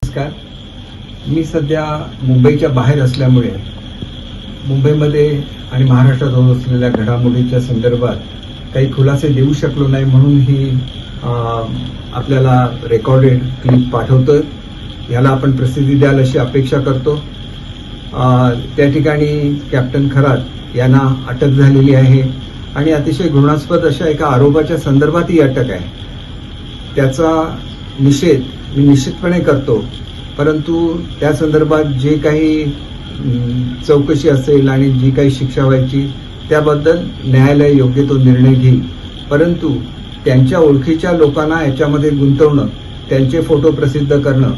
नमस्कार. मी सध्या मुंबईच्या बाहेर असल्यामुळे मुंबईमध्ये आणि महाराष्ट्रात होत असलेल्या घडामोडीच्या संदर्भात काही खुलासे देऊ शकलो नाही, म्हणून ही आपल्याला रेकॉर्डेड क्लिप पाठवतोय. याला आपण प्रसिद्धी द्याल अशी अपेक्षा करतो. त्या ठिकाणी कॅप्टन खरात यांना अटक झालेली आहे आणि अतिशय घृणास्पद अशा एका आरोपाच्या संदर्भात ही अटक आहे. त्याचा निषेध मी निश्चितपणे करतो, परंतु त्या संदर्भात जे काही चौकशी असेल आणि जी काही शिक्षा व्हायची त्याबद्दल न्यायालय योग्य तो निर्णय घेईल. परंतु त्यांच्या ओळखीच्या लोकांना याच्यामध्ये गुंतवणं, त्यांचे फोटो प्रसिद्ध करणं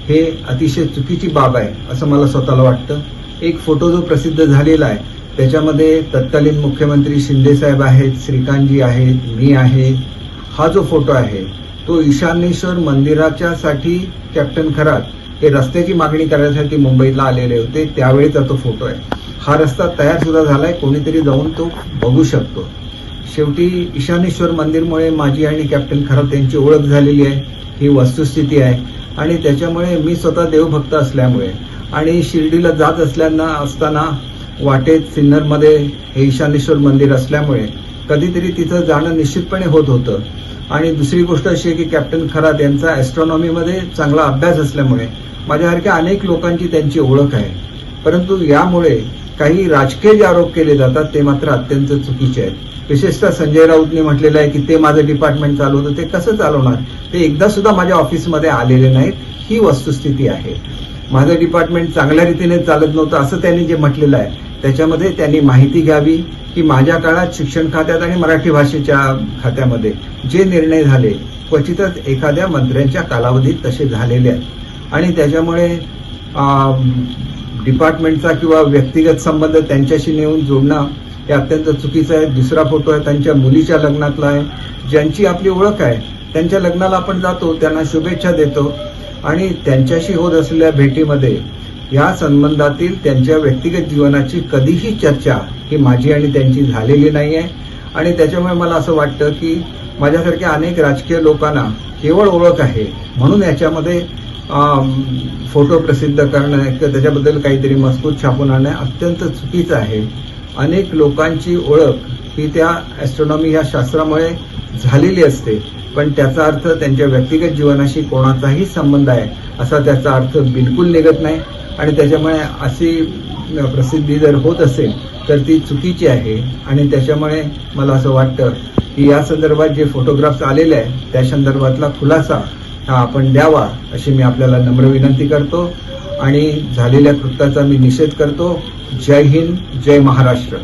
हे अतिशय चुकीची बाब आहे असं मला स्वतःला वाटतं. एक फोटो जो प्रसिद्ध झालेला आहे त्याच्यामध्ये तत्कालीन मुख्यमंत्री शिंदेसाहेब आहेत, श्रीकांतजी आहेत, मी आहे. हा जो फोटो आहे तो ईशानेश्वर मंदिराच्या साठी कॅप्टन खरात हे रस्त्याची मागणी करण्यासाठी मुंबईला आलेले होते, त्यावेळेचा तो फोटो आहे. हा रस्ता तयार सुद्धा झालाय, कोणीतरी जाऊन तो बघू शकतो. शेवटी ईशानेश्वर मंदिरमुळे माझी आणि कॅप्टन खरात यांची ओळख झालेली आहे, ही वस्तुस्थिती आहे. आणि त्याच्यामुळे मी स्वतः देवभक्त असल्यामुळे आणि शिर्डीला जात असताना वाटेत सिन्नरमध्ये हे ईशानेश्वर मंदिर असल्यामुळे कधीतरी तिथं जाणं निश्चितपणे होत होतं. आणि दुसरी गोष्ट अशी आहे की कॅप्टन खरात यांचा ॲस्ट्रॉनॉमीमध्ये चांगला अभ्यास असल्यामुळे माझ्यासारख्या अनेक लोकांची त्यांची ओळख आहे. परंतु यामुळे काही राजकीय जे आरोप केले जातात ते मात्र अत्यंत चुकीचे आहेत. विशेषतः संजय राऊतने म्हटलेलं आहे की ते माझं डिपार्टमेंट चालवतं. ते कसं चालवणार? ते एकदा सुद्धा माझ्या ऑफिसमध्ये आलेले नाहीत, ही वस्तुस्थिती आहे. माझं डिपार्टमेंट चांगल्या रीतीने चालत नव्हतं असं त्यांनी जे म्हटलेलं आहे त्याच्यामध्ये त्यांनी माहिती घ्यावी की माझ्या काळात शिक्षण खात्यात आणि मराठी भाषेच्या खात्यामध्ये जे निर्णय झाले क्वचितच एखाद्या मंत्र्यांच्या कालावधीत तसे झालेले आहेत आणि त्याच्यामुळे डिपार्टमेंटचा किंवा व्यक्तिगत संबंध त्यांच्याशी नेऊन जोडणं हे अत्यंत चुकीचं आहे. दुसरा फोटो आहे त्यांच्या मुलीच्या लग्नातला आहे. ज्यांची आपली ओळख आहे त्यांच्या लग्नाला आपण जातो, त्यांना शुभेच्छा देतो आणि त्यांच्याशी होत असलेल्या भेटीमध्ये या संबंधातील त्यांच्या व्यक्तिगत जीवनाची कधीही चर्चा ही माझी आणि त्यांची झालेली नाही आहे. आणि त्याच्यामुळे मला असं वाटतं की माझ्यासारख्या अनेक राजकीय लोकांना केवळ ओळख आहे म्हणून याच्यामध्ये फोटो प्रसिद्ध करणं किंवा त्याच्याबद्दल काहीतरी मजकूर छापून आणणं अत्यंत चुकीचं आहे. अनेक लोकांची ओळख ही त्या ॲस्ट्रॉनॉमी या शास्त्रामुळे झालेली असते, पण त्याचा अर्थ त्यांच्या व्यक्तिगत जीवनाशी कोणाचाही संबंध आहे असा त्याचा अर्थ बिलकुल निघत नाही. आणि त्याच्यामुळे अशी प्रसिद्धी जर होत असेल तर ती चुकीची आहे. आणि त्याच्यामुळे मला असं वाटतं की या संदर्भात जे फोटोग्राफ्स आलेले आहेत त्या संदर्भातला खुलासा हा आपण द्यावा अशी मी आपल्याला नम्र विनंती करतो आणि झालेल्या कृत्याचा मी निषेध करतो. जय हिंद, जय महाराष्ट्र.